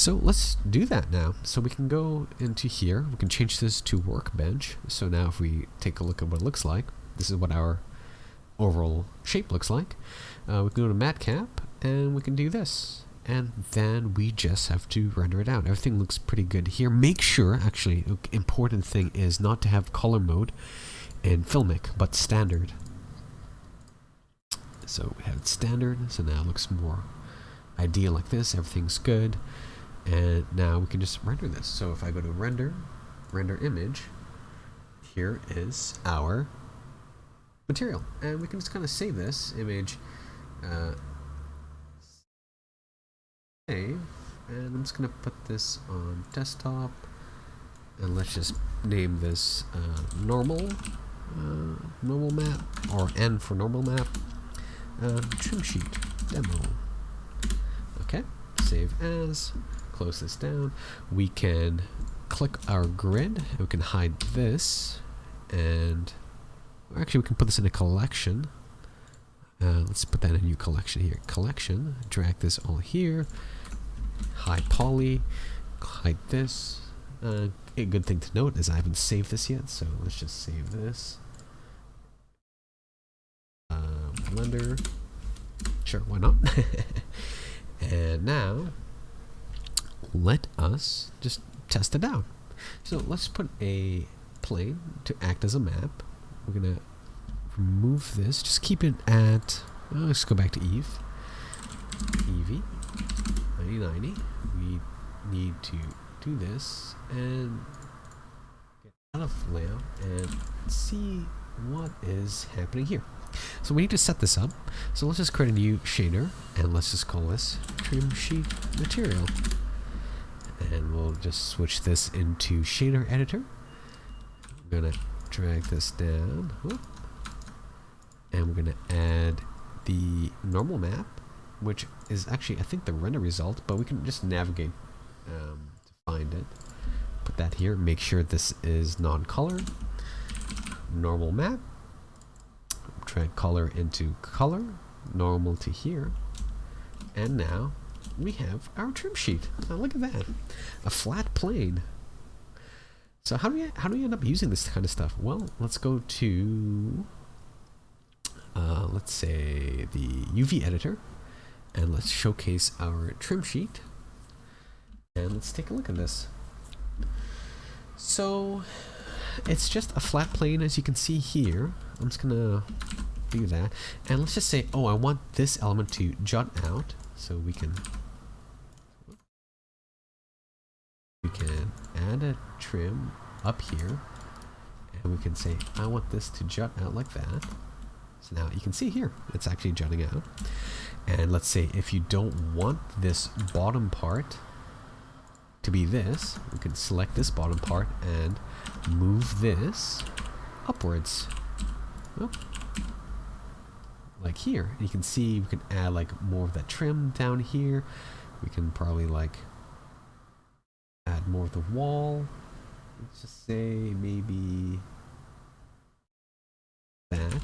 So let's do that now. So we can go into here, we can change this to workbench. So now if we take a look at what it looks like, this is what our overall shape looks like. We can go to matcap and we can do this. And then we just have to render it out. Everything looks pretty good here. Make sure, actually, important thing is not to have color mode in Filmic, but standard. So we have it standard, so now it looks more ideal like this. Everything's good. And now we can just render this. So if I go to render image, here is our material. And we can just kind of save this image, save, and I'm just going to put this on desktop, and let's just name this normal map, or N for normal map, Trimsheet demo. Okay, save as. Close this down. We can click our grid. We can hide this, and actually we can put this in a collection. Let's put that in a new collection here. Collection. Drag this all here. Hide poly. Hide this. A good thing to note is I haven't saved this yet, so let's just save this. Blender. Sure, why not? And now let us just test it out. So let's put a plane to act as a map. We're gonna remove this. Just keep it at. Let's go back to Eve. Eevee 9090. We need to do this and get out of layout and see what is happening here. So we need to set this up. So let's just create a new shader and let's just call this Trimsheet material. And we'll just switch this into shader editor. I'm gonna drag this down. Whoop. And we're gonna add the normal map, which is actually, I think, the render result, but we can just navigate to find it. Put that here, make sure this is non-color. Normal map. Drag color into color, normal to here. And now we have our trim sheet. Now look at that, a flat plane. So how do we end up using this kind of stuff? Well, let's go to let's say the UV editor, and let's showcase our trim sheet, and let's take a look at this. So it's just a flat plane, as you can see here. I'm just gonna do that, and let's just say, oh, I want this element to jut out, so we can add a trim up here, and we can say I want this to jut out like that. So now you can see here it's actually jutting out. And let's say if you don't want this bottom part to be this, we can select this bottom part and move this upwards. Oh. Like here. And you can see we can add like more of that trim down here. We can probably like add more of the wall. Let's just say maybe that.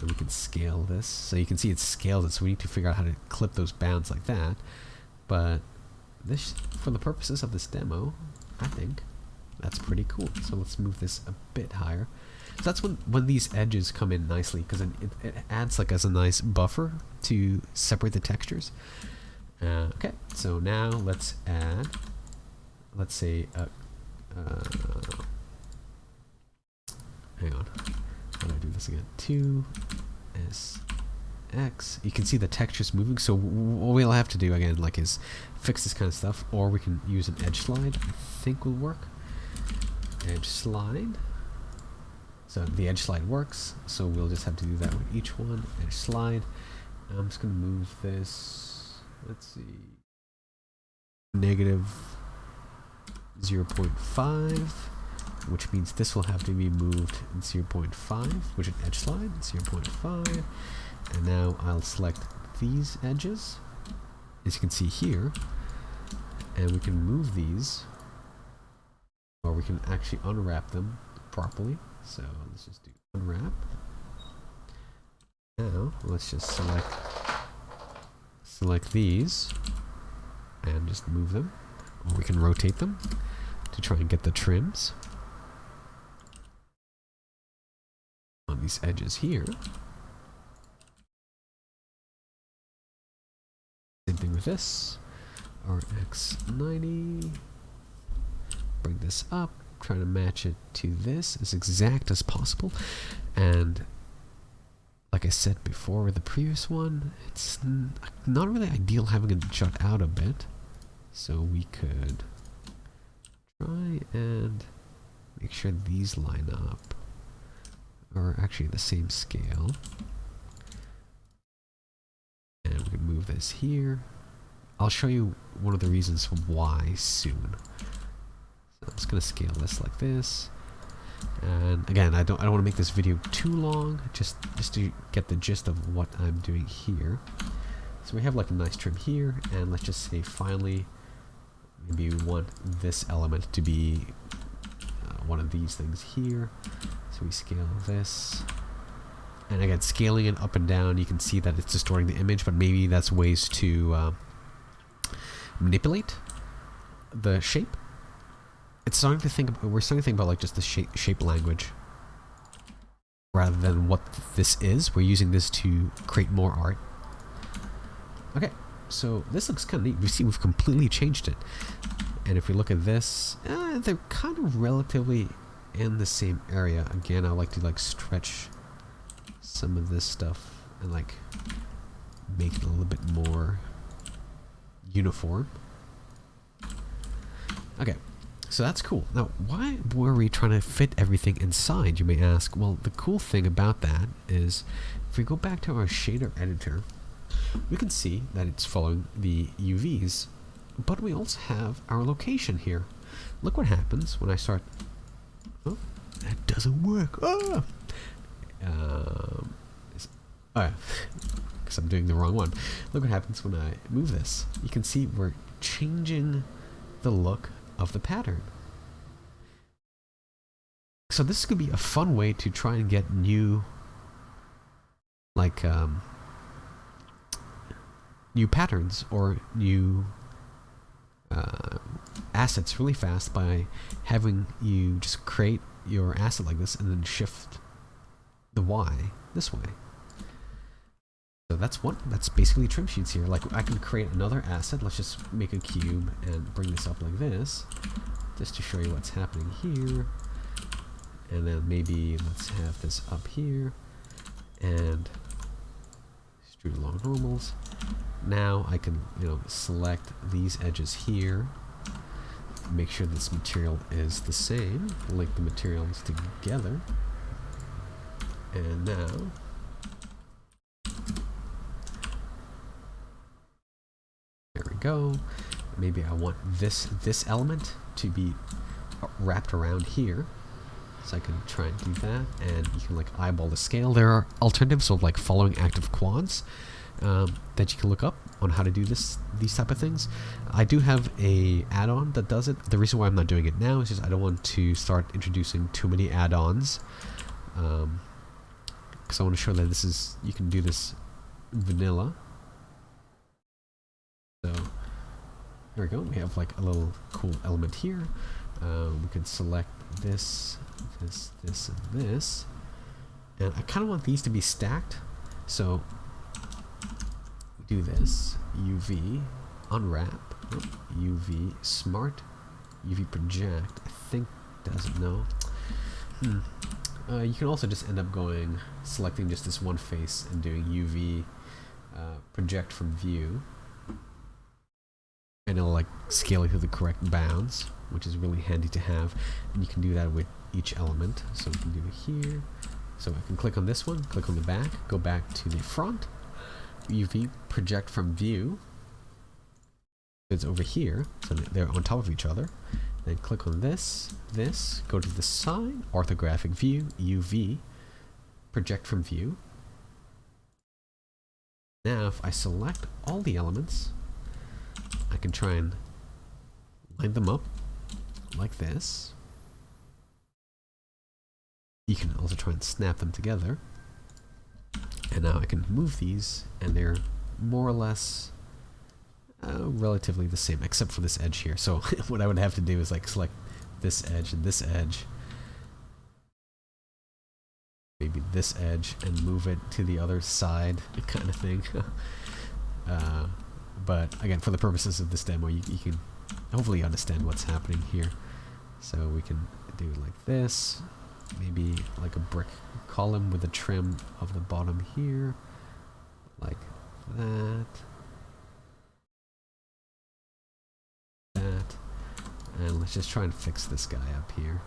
And we can scale this. So you can see it's scaled it, so we need to figure out how to clip those bounds like that. But this, for the purposes of this demo, I think that's pretty cool. So let's move this a bit higher. So that's when these edges come in nicely, because it adds like as a nice buffer to separate the textures. Okay, so now let's add, let's say, hang on, how do I do this again? 2SX. You can see the textures moving, so what we'll have to do again, like, is fix this kind of stuff, or we can use an edge slide. I think will work. Edge slide. So the edge slide works, so we'll just have to do that with each one. Edge slide. I'm just going to move this, let's see, negative 0.5, which means this will have to be moved 0.5, which is edge slide, 0.5. And now I'll select these edges, as you can see here, and we can move these, or we can actually unwrap them properly. So let's just do unwrap. Now let's just select these and just move them. Or we can rotate them to try and get the trims on these edges here. Same thing with this. RX90. Bring this up. Try to match it to this as exact as possible. And like I said before with the previous one, it's not really ideal having it jut out a bit. So we could try and make sure these line up, or actually the same scale. And we can move this here. I'll show you one of the reasons why soon. So I'm just gonna scale this like this. And again, I don't want to make this video too long, just to get the gist of what I'm doing here. So we have like a nice trim here, and let's just say finally, maybe we want this element to be one of these things here. So we scale this. And again, scaling it up and down, you can see that it's distorting the image, but maybe that's ways to manipulate the shape. It's starting to think. We're starting to think about like just the shape language, rather than what this is. We're using this to create more art. Okay, so this looks kind of neat. We see we've completely changed it. And if we look at this, they're kind of relatively in the same area. Again, I like to like stretch some of this stuff and like make it a little bit more uniform. Okay, so that's cool. Now, why were we trying to fit everything inside, you may ask? Well, the cool thing about that is if we go back to our shader editor, we can see that it's following the UVs, but we also have our location here. Look what happens when I start. Oh, that doesn't work. Oh, because I'm doing the wrong one. Look what happens when I move this. You can see we're changing the look of the pattern. So this could be a fun way to try and get new, like, new patterns or new assets really fast by having you just create your asset like this and then shift the Y this way. So that's basically Trimsheets here. Like I can create another asset. Let's just make a cube and bring this up like this, just to show you what's happening here. And then maybe let's have this up here and extrude along normals. Now I can, select these edges here, make sure this material is the same, link the materials together, and now there we go. Maybe I want this element to be wrapped around here. So I can try and do that, and you can like eyeball the scale. There are alternatives of like following active quads that you can look up on how to do these type of things. I do have a add-on that does it. The reason why I'm not doing it now is just I don't want to start introducing too many add-ons, because I want to show that you can do this vanilla. So there we go. We have like a little cool element here. We can select this, and this, and I kind of want these to be stacked. So do this UV unwrap, UV smart, UV project. I think doesn't know. You can also just end up selecting just this one face and doing UV project from view, and it'll like scale it to the correct bounds, which is really handy to have. And you can do that with each element. So we can do it here. So I can click on this one, click on the back, go back to the front, UV project from view. It's over here, so they're on top of each other. Then click on this, go to the side, orthographic view, UV, project from view. Now if I select all the elements, I can try and line them up like this. You can also try and snap them together. And now I can move these, and they're more or less relatively the same, except for this edge here. So what I would have to do is like select this edge and this edge, maybe this edge, and move it to the other side, kind of thing. But again, for the purposes of this demo, you can hopefully understand what's happening here. So we can do it like this, maybe like a brick column with a trim of the bottom here, like that. And let's just try and fix this guy up here.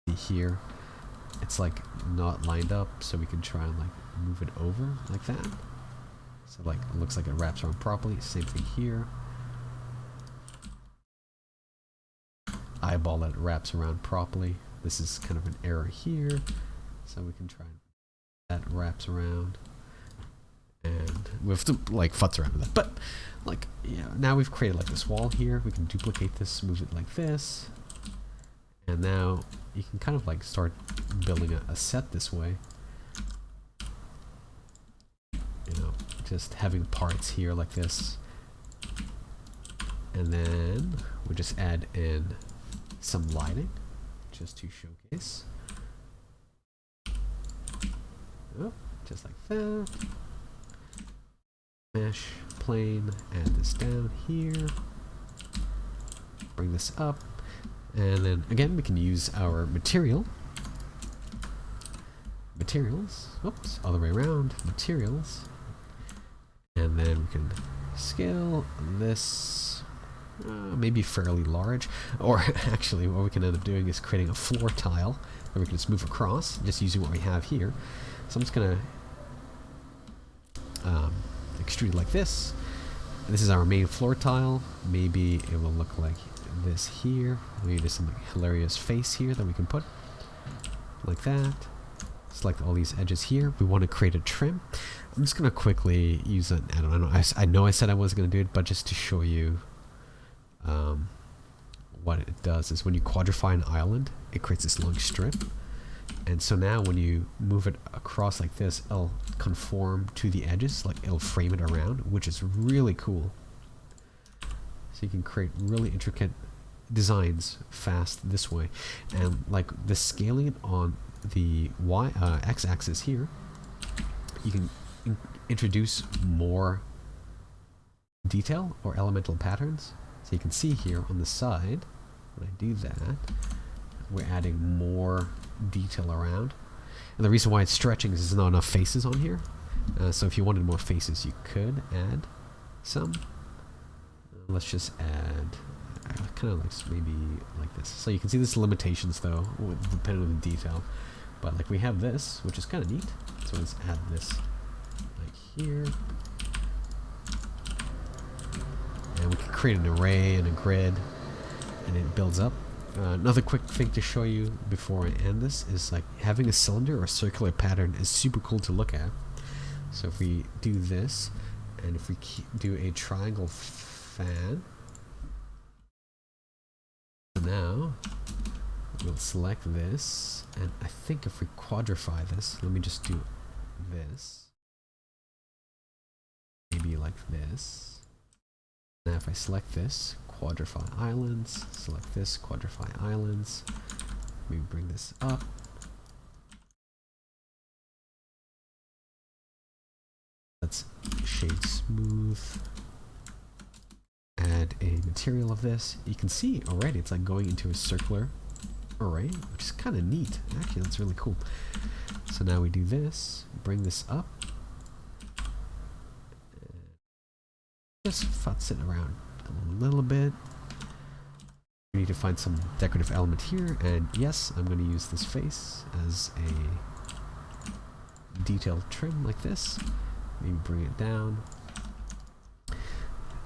See here, it's like not lined up, so we can try and like move it over like that. So like it looks like it wraps around properly. Same thing here. Eyeball that it wraps around properly. This is kind of an error here, so we can try and that wraps around. And we have to like futz around with that, but like, yeah, now we've created like this wall here. We can duplicate this, move it like this, and now you can kind of like start building a set this way. You know, just having parts here like this, and then we just add in some lighting just to showcase. Oh, just like that. Mesh, plane, add this down here, bring this up, and then again we can use our materials, oops, other way around, materials, and then we can scale this maybe fairly large, or actually what we can end up doing is creating a floor tile that we can just move across, just using what we have here. So I'm just going to extrude like this. This is our main floor tile. Maybe it will look like this here. Maybe there's some hilarious face here that we can put like that. Select all these edges here. We want to create a trim. I'm just gonna quickly use an add-on. I know I said I was gonna do it, but just to show you what it does is when you quadrify an island, it creates this long strip. And so now when you move it across like this, it'll conform to the edges, like it'll frame it around, which is really cool. So you can create really intricate designs fast this way. And like the scaling it on the x-axis here, you can introduce more detail or elemental patterns. So you can see here on the side, when I do that, we're adding more detail around. And the reason why it's stretching is there's not enough faces on here. So if you wanted more faces, you could add some. Let's just add kind of like maybe like this. So you can see there's limitations though, depending on the detail. But like we have this, which is kind of neat. So let's add this like here. And we can create an array and a grid, and it builds up. Another quick thing to show you before I end this is like having a cylinder or circular pattern is super cool to look at. So if we do this, and if we do a triangle fan, so now we'll select this, and I think if we quadrify this, let me just do this, maybe like this. Now if I select this, quadrify islands, select this, quadrify islands, maybe bring this up. Let's shade smooth, add a material of this. You can see already it's like going into a circular array, which is kind of neat. Actually, that's really cool. So now we do this, bring this up, just futz it around a little bit. We need to find some decorative element here, and yes, I'm going to use this face as a detailed trim like this. Maybe bring it down.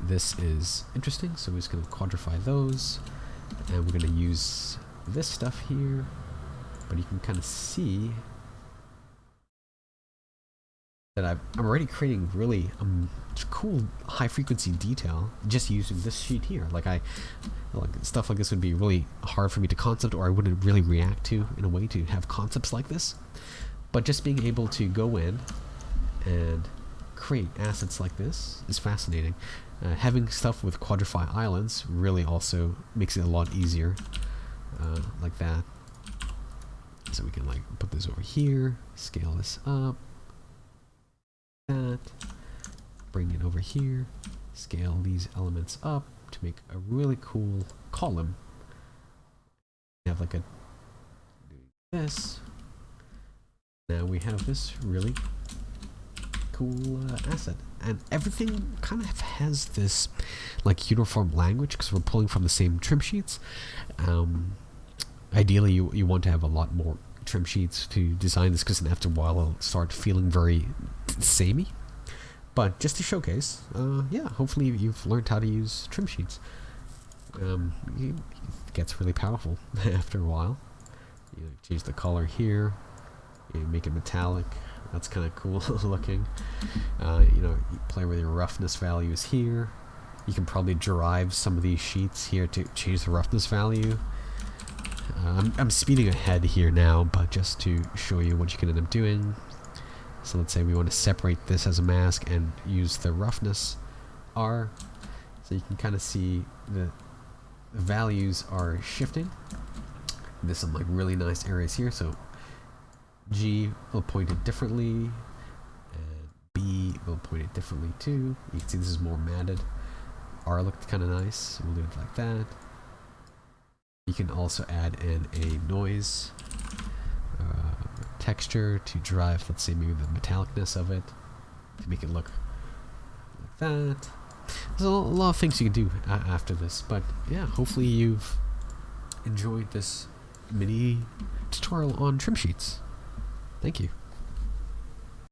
This is interesting, so we're just going to quadrify those, and we're going to use this stuff here, but you can kind of see that I'm already creating really cool high frequency detail just using this sheet here. Like stuff like this would be really hard for me to concept, or I wouldn't really react to in a way to have concepts like this. But just being able to go in and create assets like this is fascinating. Having stuff with quadrify islands really also makes it a lot easier, like that. So we can like put this over here, scale this up, that, bring it over here, scale these elements up to make a really cool column. Have like a this. Now we have this really cool asset, and everything kind of has this like uniform language because we're pulling from the same trim sheets. Ideally you want to have a lot more trim sheets to design this, because after a while it'll start feeling very samey. But just to showcase, yeah, hopefully you've learned how to use trim sheets. It gets really powerful after a while. You change the color here, you make it metallic. That's kind of cool looking. You play with your roughness values here. You can probably derive some of these sheets here to change the roughness value. I'm speeding ahead here now, but just to show you what you can end up doing. So let's say we want to separate this as a mask and use the roughness R, so you can kind of see the values are shifting. There's some like really nice areas here, so G will point it differently, and B will point it differently too. You can see this is more matted. R looked kind of nice, we'll do it like that. You can also add in a noise texture to drive, let's say, maybe the metallicness of it, to make it look like that. There's a lot of things you can do after this, but yeah, hopefully you've enjoyed this mini tutorial on trim sheets. Thank you.